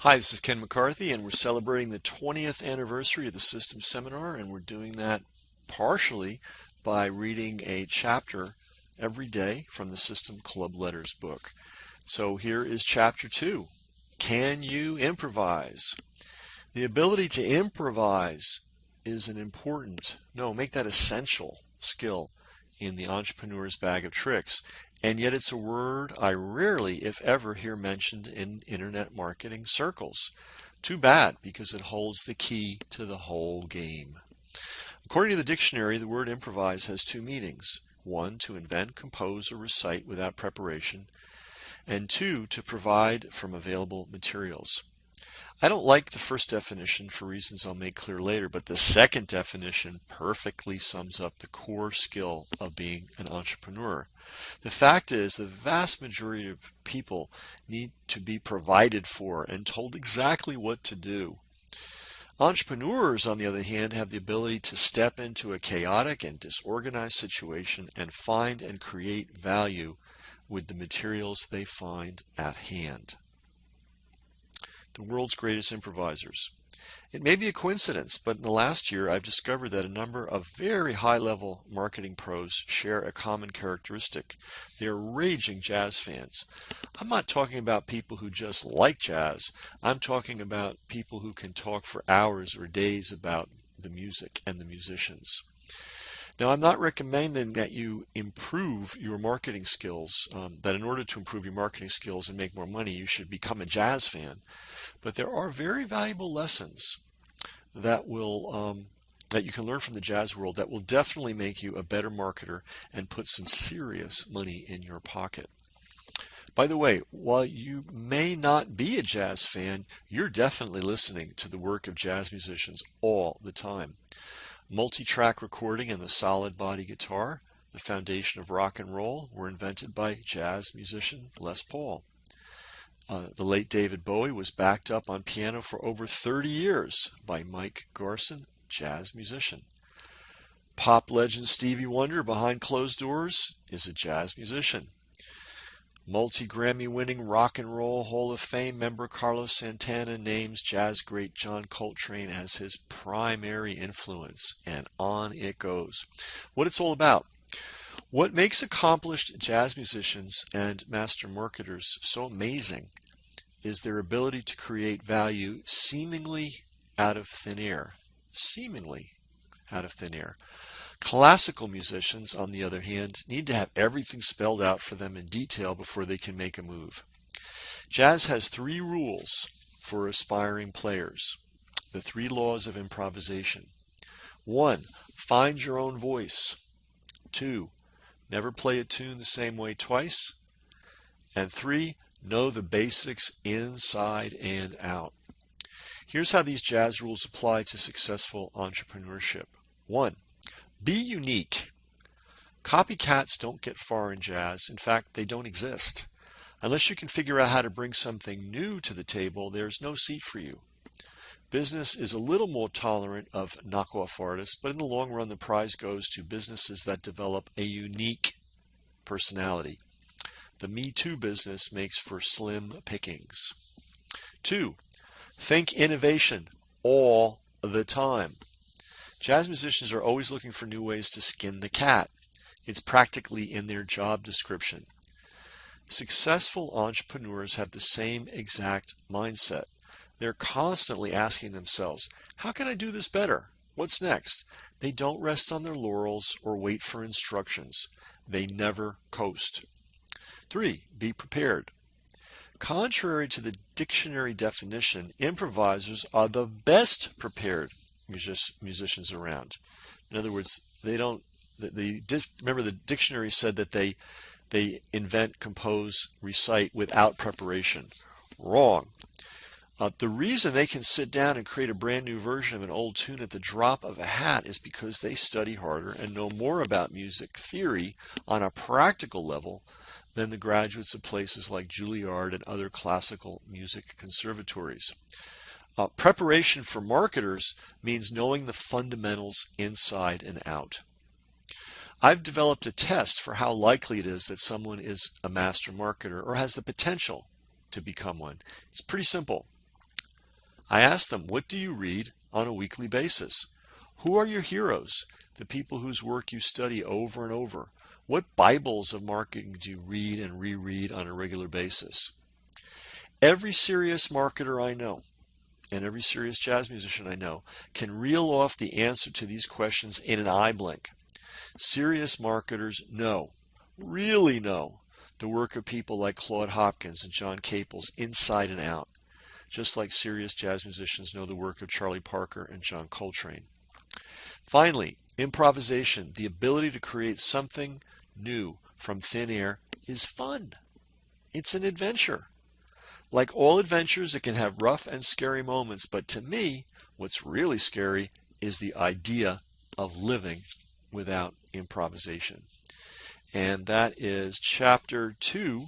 Hi, this is Ken McCarthy, and we're celebrating the 20th anniversary of the System Seminar, and we're doing that partially by reading a chapter every day from the System Club Letters book. So here is Chapter 2. Can you improvise? The ability to improvise is an important, make that essential skill in the entrepreneur's bag of tricks. And yet it's a word I rarely, if ever, hear mentioned in internet marketing circles. Too bad, because it holds the key to the whole game. According to the dictionary, the word improvise has two meanings. One, to invent, compose, or recite without preparation. And two, to provide from available materials. I don't like the first definition for reasons I'll make clear later, but the second definition perfectly sums up the core skill of being an entrepreneur. The fact is, the vast majority of people need to be provided for and told exactly what to do. Entrepreneurs, on the other hand, have the ability to step into a chaotic and disorganized situation and find and create value with the materials they find at hand. The world's greatest improvisers. It may be a coincidence, but in the last year I've discovered that a number of very high-level marketing pros share a common characteristic. They're raging jazz fans. I'm not talking about people who just like jazz. I'm talking about people who can talk for hours or days about the music and the musicians. Now, I'm not recommending that you improve your marketing skills, that in order to improve your marketing skills and make more money, you should become a jazz fan. But there are very valuable lessons that you can learn from the jazz world that will definitely make you a better marketer and put some serious money in your pocket. By the way, while you may not be a jazz fan, you're definitely listening to the work of jazz musicians all the time. Multi-track recording and the solid body guitar, the foundation of rock and roll, were invented by jazz musician Les Paul. The late David Bowie was backed up on piano for over 30 years by Mike Garson, jazz musician. Pop legend Stevie Wonder, behind closed doors, is a jazz musician. Multi-Grammy winning Rock and Roll Hall of Fame member Carlos Santana names jazz great John Coltrane as his primary influence, and on it goes. What it's all about. What makes accomplished jazz musicians and master marketers so amazing is their ability to create value seemingly out of thin air. Seemingly out of thin air. Classical musicians, on the other hand, need to have everything spelled out for them in detail before they can make a move. Jazz has three rules for aspiring players. The three laws of improvisation. 1. Find your own voice. 2. Never play a tune the same way twice. And 3. Know the basics inside and out. Here's how these jazz rules apply to successful entrepreneurship. 1. Be unique. Copycats don't get far in jazz. In fact, they don't exist. Unless you can figure out how to bring something new to the table, there's no seat for you. Business is a little more tolerant of knockoff artists, but in the long run, the prize goes to businesses that develop a unique personality. The Me Too business makes for slim pickings. 2. Think innovation all the time. Jazz musicians are always looking for new ways to skin the cat. It's practically in their job description. Successful entrepreneurs have the same exact mindset. They're constantly asking themselves, how can I do this better? What's next? They don't rest on their laurels or wait for instructions. They never coast. 3. Be prepared. Contrary to the dictionary definition, improvisers are the best prepared musicians around. In other words, they don't. Remember, the dictionary said that they invent, compose, recite without preparation. Wrong. The reason they can sit down and create a brand new version of an old tune at the drop of a hat is because they study harder and know more about music theory on a practical level than the graduates of places like Juilliard and other classical music conservatories. Preparation for marketers means knowing the fundamentals inside and out. I've developed a test for how likely it is that someone is a master marketer or has the potential to become one. It's pretty simple. I asked them, what do you read on a weekly basis? Who are your heroes, the people whose work you study over and over? What Bibles of marketing do you read and reread on a regular basis? Every serious marketer I know, and every serious jazz musician I know, can reel off the answer to these questions in an eye blink. Serious marketers know, really know, the work of people like Claude Hopkins and John Caples inside and out, just like serious jazz musicians know the work of Charlie Parker and John Coltrane. Finally, improvisation, the ability to create something new from thin air, is fun. It's an adventure. Like all adventures, it can have rough and scary moments, but to me, what's really scary is the idea of living without improvisation. And that is chapter 2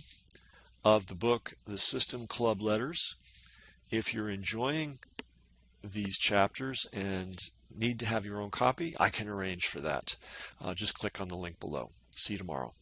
of the book, The System Club Letters. If you're enjoying these chapters and need to have your own copy, I can arrange for that. Just click on the link below. See you tomorrow.